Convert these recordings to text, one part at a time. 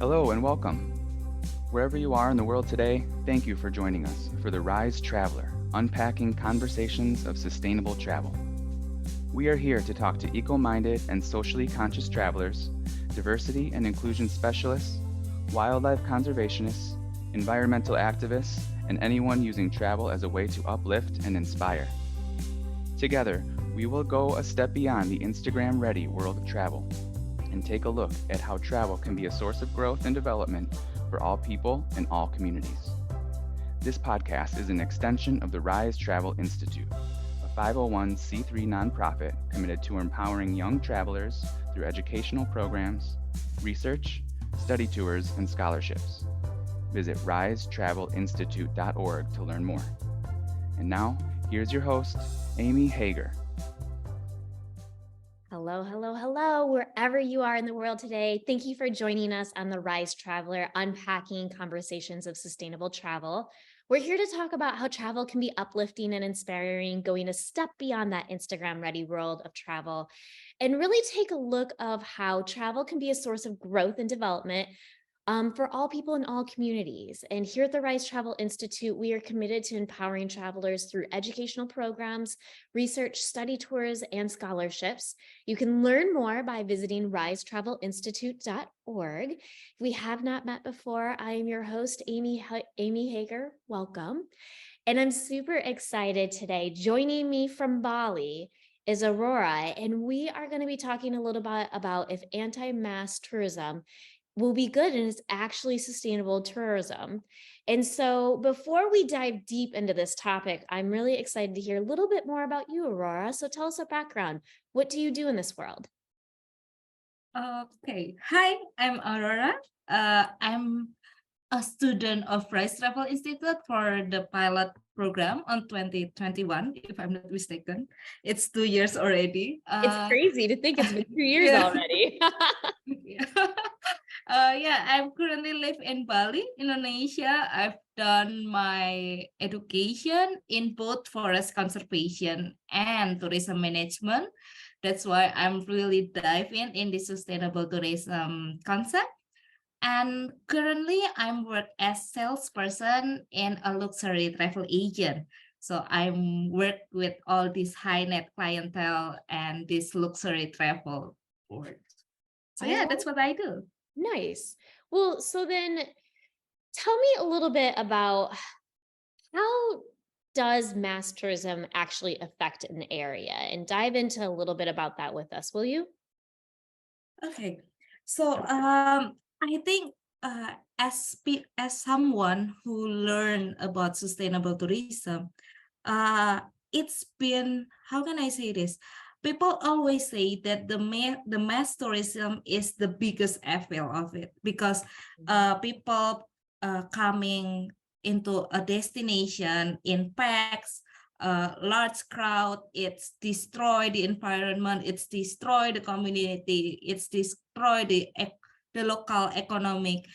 Hello and welcome. Wherever you are in the world today, thank you for joining us for the Rise Traveler, unpacking conversations of sustainable travel. We are here to talk to eco-minded and socially conscious travelers, diversity and inclusion specialists, wildlife conservationists, environmental activists, and anyone using travel as a way to uplift and inspire. Together, we will go a step beyond the Instagram-ready world of travel and take a look at how travel can be a source of growth and development for all people and all communities. This podcast is an extension of the Rise Travel Institute, a 501c3 nonprofit committed to empowering young travelers through educational programs, research, study tours, and scholarships. Visit risetravelinstitute.org to learn more. And now, here's your host, Amy Hager. Hello, wherever you are in the world today. Thank you for joining us on the Rise Traveler, unpacking conversations of sustainable travel. We're here to talk about how travel can be uplifting and inspiring, going a step beyond that Instagram-ready world of travel, and really take a look of how travel can be a source of growth and development for all people in all communities. And here at the Rise Travel Institute, we are committed to empowering travelers through educational programs, research, study tours, and scholarships. You can learn more by visiting risetravelinstitute.org. If we have not met before, I am your host, Amy Hager. Welcome. And I'm super excited today. Joining me from Bali is Aurora, and we are going to be talking a little bit about if anti-mass tourism will be good and it's actually sustainable tourism. And so before we dive deep into this topic, I'm really excited to hear a little bit more about you, Aurora. So tell us your background. What do you do in this world? Okay. Hi, I'm Aurora. I'm a student of Rise Travel Institute for the pilot program on 2021, if I'm not mistaken. It's 2 years already. It's crazy to think it's been 2 years already. I'm currently live in Bali, Indonesia. I've done my education in both forest conservation and tourism management. That's why I'm really diving in the sustainable tourism concept. And currently I'm work as salesperson in a luxury travel agent. So I'm work with all these high net clientele and this luxury travel work. So yeah, that's what I do. Nice. Well, so then tell me a little bit about how does mass tourism actually affect an area, and dive into a little bit about that with us, will you? Okay. So I think as someone who learned about sustainable tourism, it's been, how can I say this? People always say that the mass tourism is the biggest evil of it, because people coming into a destination in packs, large crowd, it's destroy the environment, it's destroy the community, it's destroy the local economic.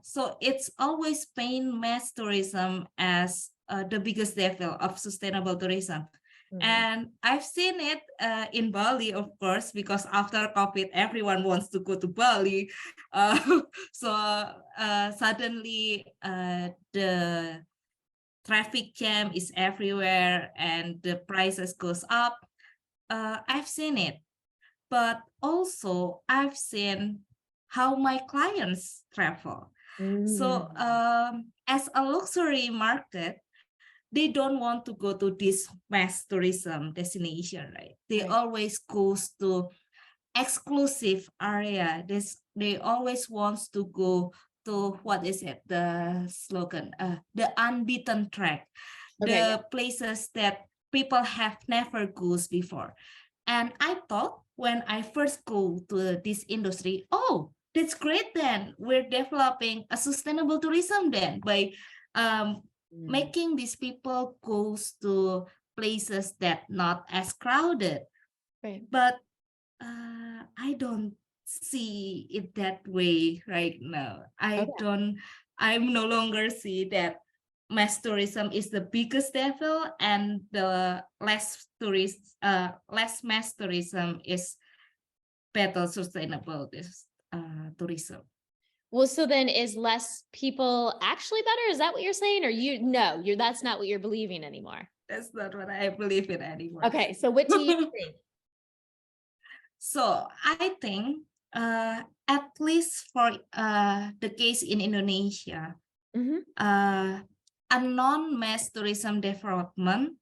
So it's always paint mass tourism as the biggest devil of sustainable tourism. And I've seen it in Bali, of course, because after COVID, everyone wants to go to Bali. Suddenly the traffic jam is everywhere and the prices goes up. I've seen it, but also I've seen how my clients travel. So as a luxury market, they don't want to go to this mass tourism destination, right? They always goes to exclusive area. They always wants to go to, what is it? The slogan, the unbeaten track, the places that people have never goes before. And I thought when I first go to this industry, oh, that's great then. We're developing a sustainable tourism then by making these people goes to places that not as crowded. But I don't see it that way right now. I'm no longer see that mass tourism is the biggest devil and the less mass tourism is better sustainable tourism. Well, so then is less people actually better? Is that what you're saying? Or that's not what you're believing anymore. That's not what I believe in anymore. Okay, so what do you think? So I think at least for the case in Indonesia, Mhm. A non-mass tourism development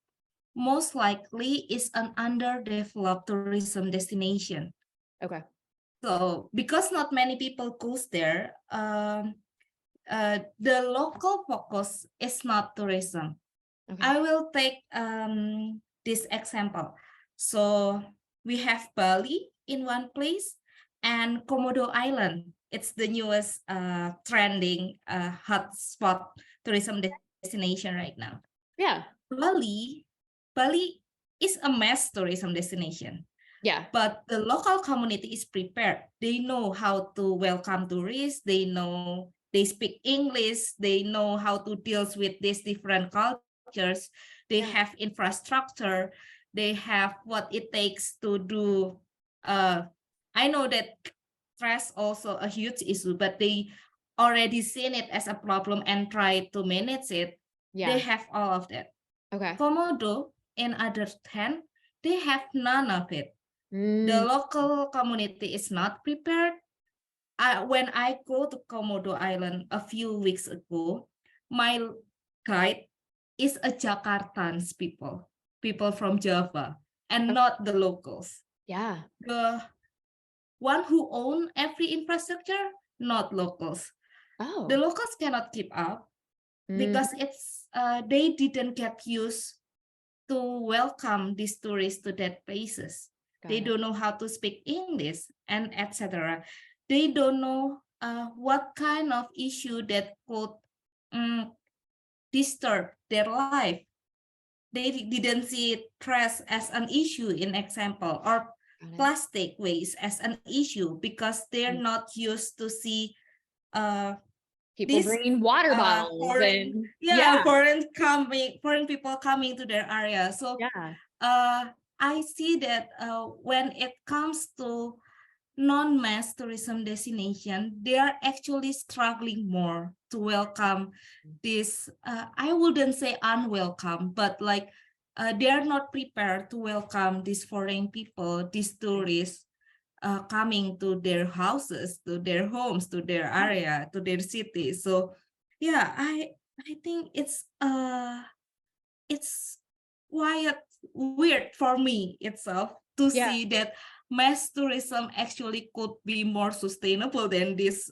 most likely is an underdeveloped tourism destination. Okay. So because not many people goes there, the local focus is not tourism. Okay. I will take this example. So we have Bali in one place and Komodo Island. It's the newest trending hotspot tourism destination right now. Yeah. Bali is a mass tourism destination. Yeah. But the local community is prepared. They know how to welcome tourists. They speak English. They know how to deal with these different cultures. They have infrastructure. They have what it takes to do. I know that trash also a huge issue, but they already seen it as a problem and try to manage it. Yeah. They have all of that. Okay. Komodo, in other hand, they have none of it. The Mm. local community is not prepared. When I go to Komodo Island a few weeks ago, my guide is a Jakartans people from Java, and not the locals. Yeah. The one who own every infrastructure, not locals. Oh. The locals cannot keep up because they didn't get used to welcome these tourists to that places. They don't know how to speak English and etc. They don't know what kind of issue that could disturb their life. They didn't see trash as an issue, in example, or plastic waste as an issue because they're not used to see people bringing water bottles foreign, foreign people coming to their area. So I see that when it comes to non-mass tourism destination, they are actually struggling more to welcome this. I wouldn't say unwelcome, but like they are not prepared to welcome these foreign people, these tourists coming to their houses, to their homes, to their area, to their city. So yeah, I think it's quite weird for me itself to see that mass tourism actually could be more sustainable than this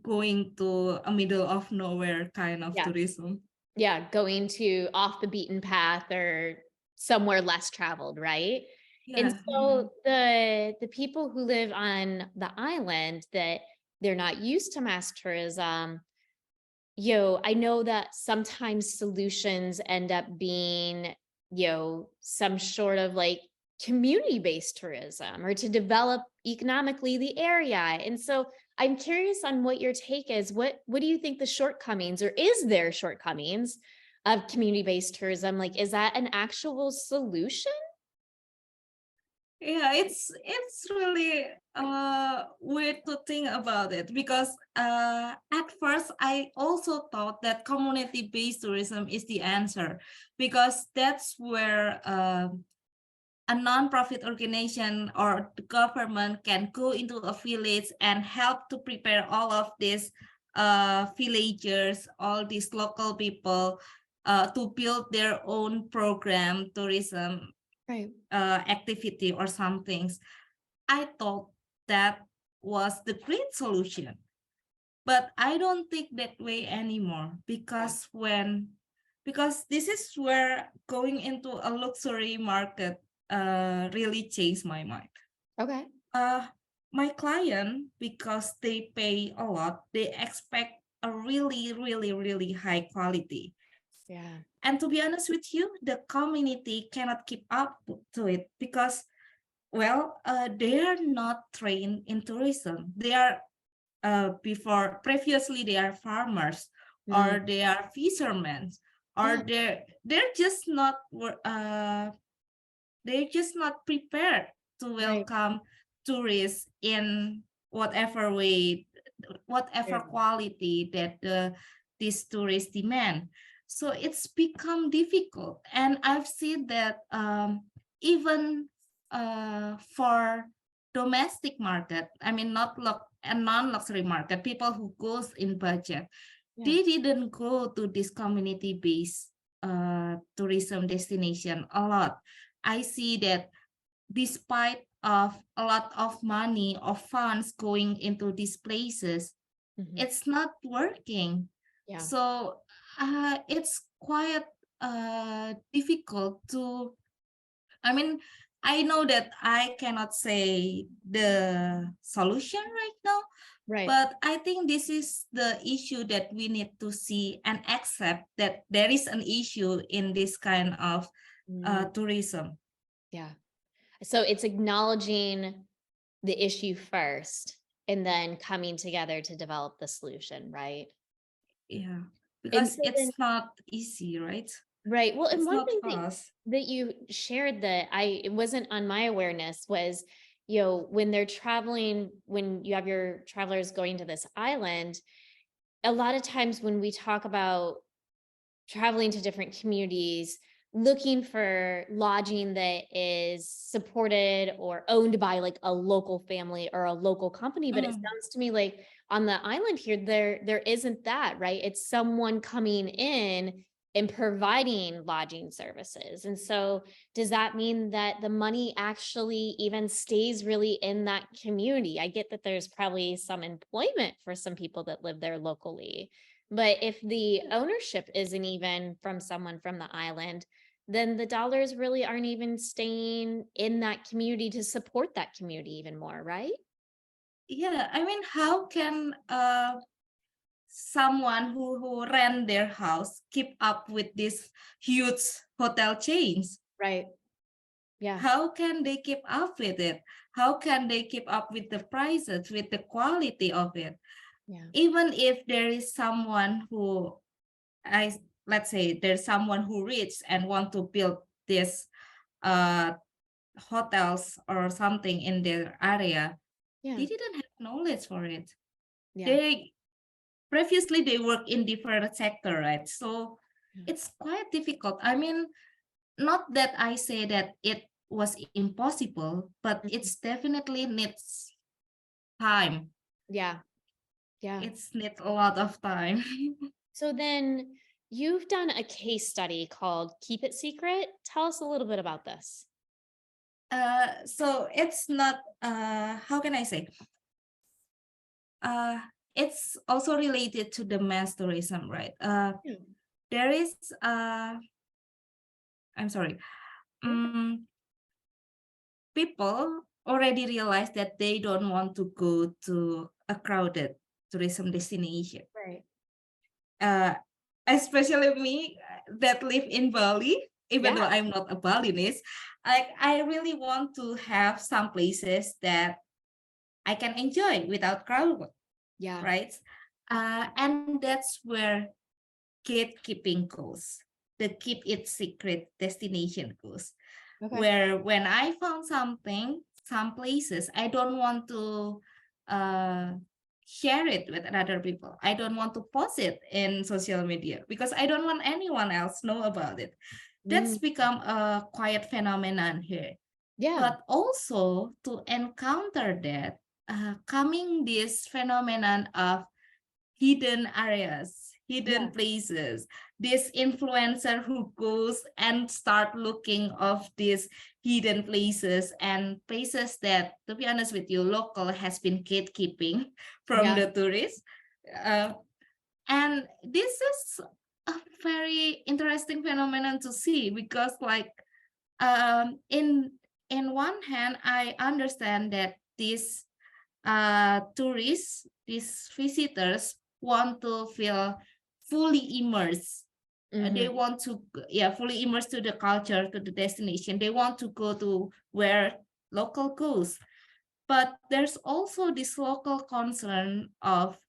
going to a middle of nowhere kind of tourism. Yeah, going to off the beaten path or somewhere less traveled, right? And so the people who live on the island that they're not used to mass tourism, I know that sometimes solutions end up being, some sort of like community-based tourism or to develop economically the area. And so I'm curious on what your take is. What do you think the shortcomings, or is there shortcomings of community-based tourism? Like, is that an actual solution? Yeah, it's really weird to think about it because at first I also thought that community-based tourism is the answer because that's where a non-profit organization or the government can go into a village and help to prepare all of these villagers, all these local people to build their own program, tourism activity or some things. I thought that was the great solution, but I don't think that way anymore because because this is where going into a luxury market really changed my mind. Okay. My client, because they pay a lot, they expect a really, really, really high quality. Yeah. And to be honest with you, the community cannot keep up to it because, they are not trained in tourism. They are previously they are farmers or they are fishermen or they're just not prepared to welcome tourists in whatever way whatever Yeah. quality that these tourists demand. So it's become difficult, and I've seen that even for domestic market, I mean not a non-luxury market, people who goes in budget, Yeah. they didn't go to this community-based tourism destination a lot. I see that despite of a lot of money or funds going into these places, Mhm. it's not working. Yeah. So it's quite difficult to, I mean, I know that I cannot say the solution right now, Right. but I think this is the issue that we need to see and accept that there is an issue in this kind of tourism. Yeah. So it's acknowledging the issue first and then coming together to develop the solution, right? Yeah, And because so then, it's not easy, right? right. Well, and It's one not thing fast. that you shared that it wasn't on my awareness was, when they're traveling, when you have your travelers going to this island, a lot of times when we talk about traveling to different communities, looking for lodging that is supported or owned by like a local family or a local company. But it Mm. sounds to me like on the island here, there isn't that, right? It's someone coming in and providing lodging services. And so does that mean that the money actually even stays really in that community? I get that there's probably some employment for some people that live there locally. But if the ownership isn't even from someone from the island, then the dollars really aren't even staying in that community to support that community even more, right? Yeah, I mean, how can someone who rent their house keep up with these huge hotel chains? Right. Yeah. How can they keep up with it? How can they keep up with the prices, with the quality of it? Yeah. Even if there is someone who, let's say there's someone who rich and want to build this uh hotels or something in their area, Yeah. they didn't have knowledge for it. Yeah. They previously they work in different sector, right? So Yeah. it's quite difficult. I mean, not that I say that it was impossible, but it's definitely needs time. Yeah. Yeah. It's needs a lot of time. So then you've done a case study called Keep It Secret. Tell us a little bit about this. So it's not how can I say? Uh it's also related to the mass tourism, right? Yeah. There is I'm sorry. People already realize that they don't want to go to a crowded tourism destination. Right. Especially me that live in Bali, even though Yeah. I'm not a Balinese, I really want to have some places that I can enjoy without crowd, Yeah. right? And that's where gatekeeping goes. The keep it secret destination goes. Okay. Where when I found something, some places, I don't want to uh, share it with other people. I don't want to post it in social media because I don't want anyone else know about it. That's Mm, become a quiet phenomenon here. yeah. But also to encounter that, coming this phenomenon of hidden areas, hidden Yeah. places, this influencer who goes and start looking of these hidden places and places that, to be honest with you, local has been gatekeeping from Yeah. the tourists. Uh, and this is a very interesting phenomenon to see because like in one hand, I understand that these tourists, these visitors want to feel fully immersed. They Mhm. want to, yeah, fully immersed to the culture, to the destination. They want to go to where local goes. But there's also this local concern of,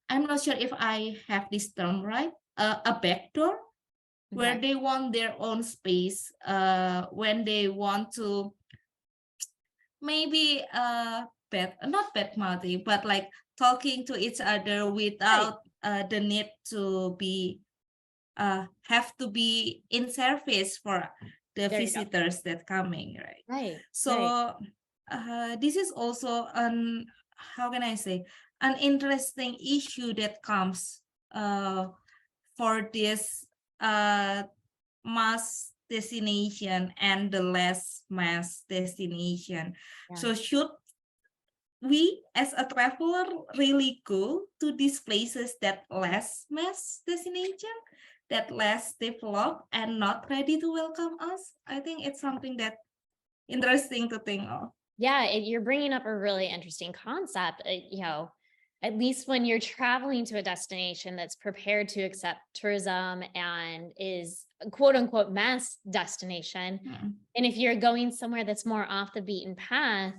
I'm not sure if I have this term right, a backdoor where Okay. they want their own space when they want to maybe not bad mouthing, but like talking to each other without the need to be have to be in service for the There you go. visitors that coming, right? Right. So this is also an, how can I say, an interesting issue that comes for this mass destination and the less mass destination. Yeah. So should we as a traveler really go to these places that less mass destination, that less developed and not ready to welcome us? I think it's something that interesting to think of. Yeah, you're bringing up a really interesting concept. At least when you're traveling to a destination that's prepared to accept tourism and is a quote unquote mass destination. And if you're going somewhere that's more off the beaten path,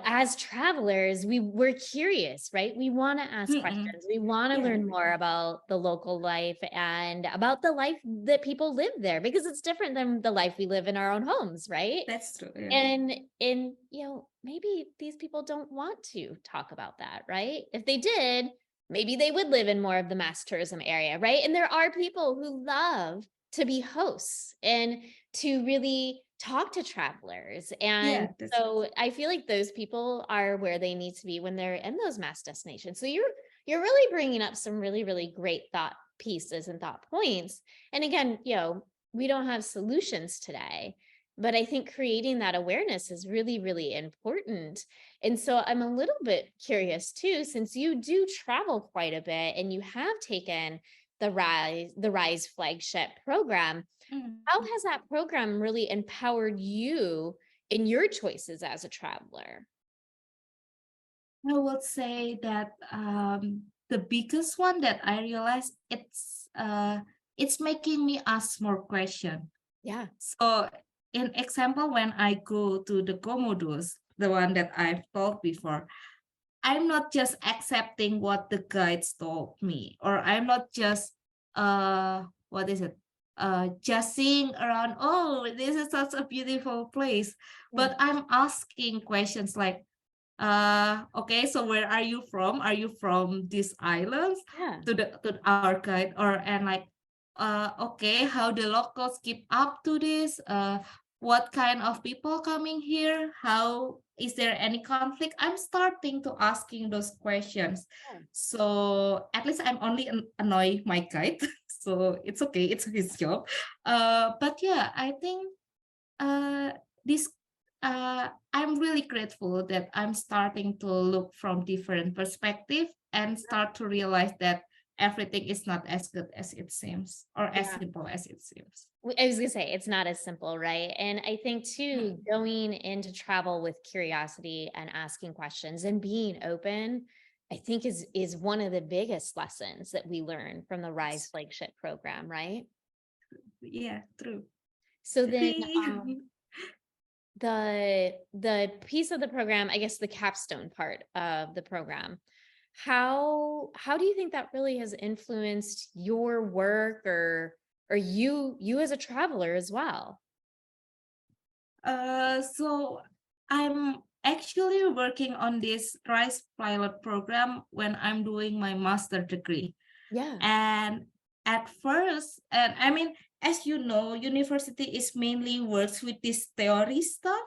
as travelers, we're curious, right? We want to ask questions. We want to learn more about the local life and about the life that people live there, because it's different than the life we live in our own homes, right? That's true. And maybe these people don't want to talk about that, right? If they did, maybe they would live in more of the mass tourism area, right? And there are people who love to be hosts and to really talk to travelers. And so I feel like those people are where they need to be when they're in those mass destinations. So you're really bringing up some really, really great thought pieces and thought points. And again, we don't have solutions today, but I think creating that awareness is really, really important. And so I'm a little bit curious too, since you do travel quite a bit and you have taken the Rise flagship program. How has that program really empowered you in your choices as a traveler? I would say that the biggest one that I realized, it's making me ask more questions. Yeah. So in example, when I go to the Komodos, the one that I've told before, I'm not just accepting what the guides told me, or I'm not just just seeing around, oh, this is such a beautiful place. But I'm asking questions like, okay, so where are you from? Are you from these islands? To our guide, okay, how the locals keep up to this? What kind of people coming here? How is there any conflict? I'm starting to asking those questions. So at least I'm only annoy my guide. So it's okay, it's his job. But yeah, I think this I'm really grateful that I'm starting to look from different perspective and start to realize that everything is not as good as it seems, or as simple as it seems. I was gonna say, it's not as simple, right? And I think too, going into travel with curiosity and asking questions and being open, I think is one of the biggest lessons that we learn from the Rise flagship program, right? Yeah, true. So then the piece of the program, I guess the capstone part of the program, how do you think that really has influenced your work or you as a traveler as well? So I'm actually working on this RISE pilot program when I'm doing my master degree. Yeah. And at first, and I mean, as you know, university is mainly works with this theory stuff.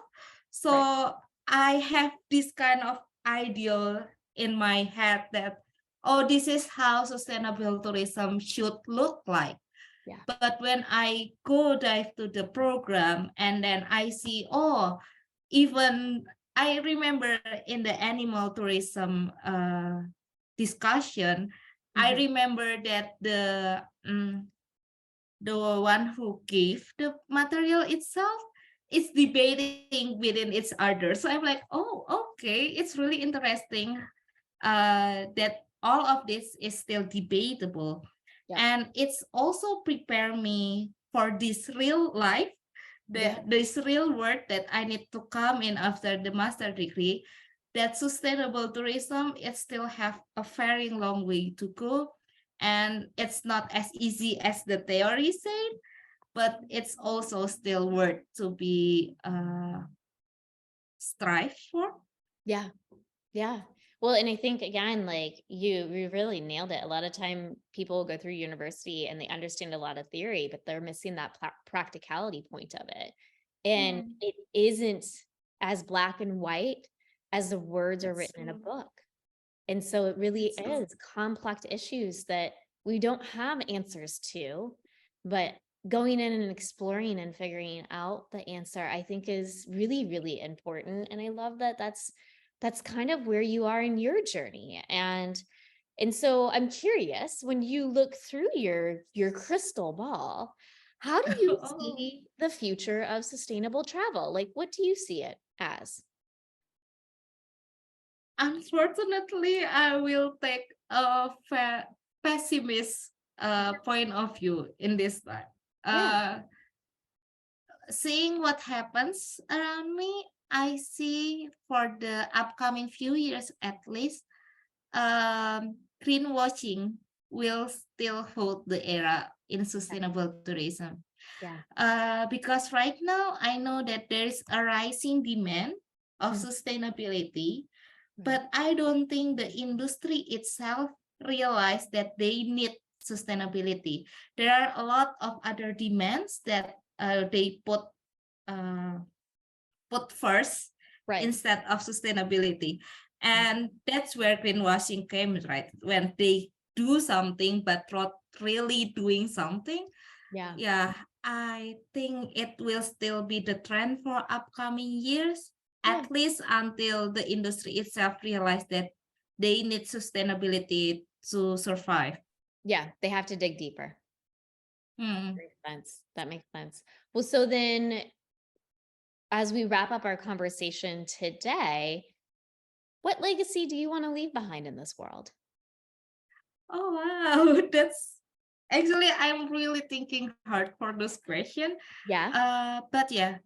So I have this kind of ideal in my head that, oh, this is how sustainable tourism should look like. Yeah. But when I go dive to the program and then I see, oh, even I remember in the animal tourism discussion, I remember that the one who gave the material itself is debating within each other. So I'm like, oh, okay, it's really interesting that all of this is still debatable. And it's also prepare me for this real life, this real world that I need to come in after the master degree, that sustainable tourism, it still have a very long way to go. And it's not as easy as the theory said, but it's also still worth to be strive for. Yeah. Yeah. Well, and I think again, like you really nailed it. A lot of time people go through university and they understand a lot of theory, but they're missing that practicality point of it. And Mm, it isn't as black and white as the words are that's written in a true. book. And so it really That's true. is complex issues that we don't have answers to, but going in and exploring and figuring out the answer, I think is really, really important. And I love that that's kind of where you are in your journey. And so I'm curious, when you look through your crystal ball, how do you Oh, see the future of sustainable travel? Like, what do you see it as? unfortunately, I will take a pessimist point of view in this time. Yeah. Uh, Seeing what happens around me, I see for the upcoming few years at least, greenwashing will still hold the era in sustainable tourism. Yeah. Because right now I know that there is a rising demand of Mm, sustainability, right. but I don't think the industry itself realize that they need sustainability. There are a lot of other demands that they uh, put first Right. instead of sustainability. Mm, And that's where greenwashing came, right? When they do something but not really doing something. yeah. Yeah, I think it will still be the trend for upcoming years, Yeah. at least until the industry itself realize that they need sustainability to survive. Yeah. They have to dig deeper. Hmm. Makes sense. That makes sense. Well, so then as we wrap up our conversation today, what legacy do you want to leave behind in this world? Oh wow, that's actually I'm really thinking hard for this question. Yeah. But yeah,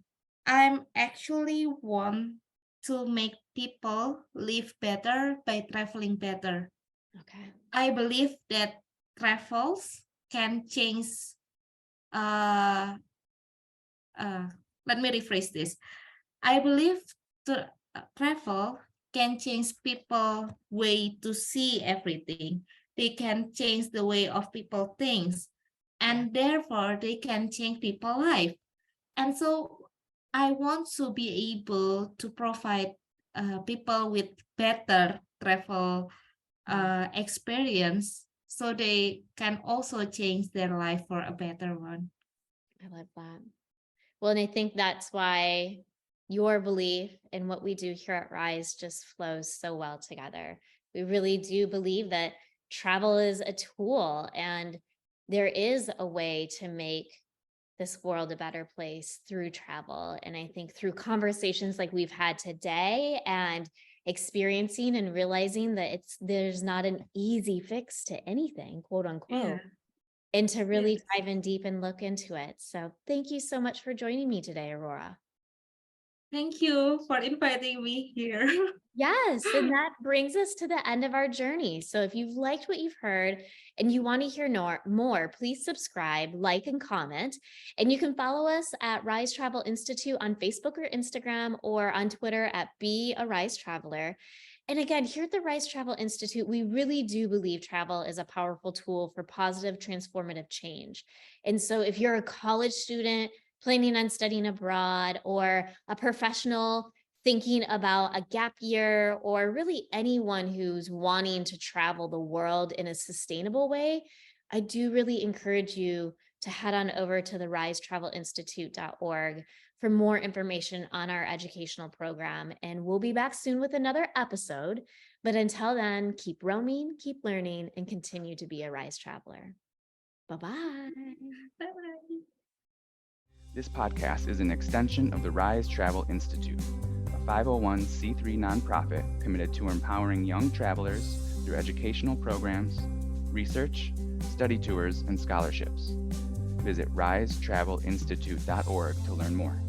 I'm actually want to make people live better by traveling better. Okay. I believe that travels can change. Uh, uh, Let me rephrase this. I believe travel can change people way to see everything. They can change the way of people thinks, Yeah. and therefore they can change people life. And so I want to be able to provide people with better travel Mm, experience so they can also change their life for a better one. I love that. Well, and I think that's why your belief in what we do here at Rise just flows so well together. We really do believe that travel is a tool and there is a way to make this world a better place through travel. And I think through conversations like we've had today and experiencing and realizing that there's not an easy fix to anything, quote Yeah. unquote, and to really Yes. dive in deep and look into it. So thank you so much for joining me today, Aurora. Thank you for inviting me here. Yes, and that brings us to the end of our journey. So if you've liked what you've heard and you want to hear more, please subscribe, like, and comment. And you can follow us at Rise Travel Institute on Facebook or Instagram, or on Twitter at Be a Rise Traveler. And again, here at the Rise Travel Institute, we really do believe travel is a powerful tool for positive, transformative change. And so if you're a college student planning on studying abroad, or a professional thinking about a gap year, or really anyone who's wanting to travel the world in a sustainable way, I do really encourage you to head on over to the risetravelinstitute.org for more information on our educational program. And we'll be back soon with another episode. But until then, keep roaming, keep learning, and continue to be a Rise Traveler. Bye-bye. Bye-bye. This podcast is an extension of the Rise Travel Institute, a 501c3 nonprofit committed to empowering young travelers through educational programs, research, study tours, and scholarships. Visit risetravelinstitute.org to learn more.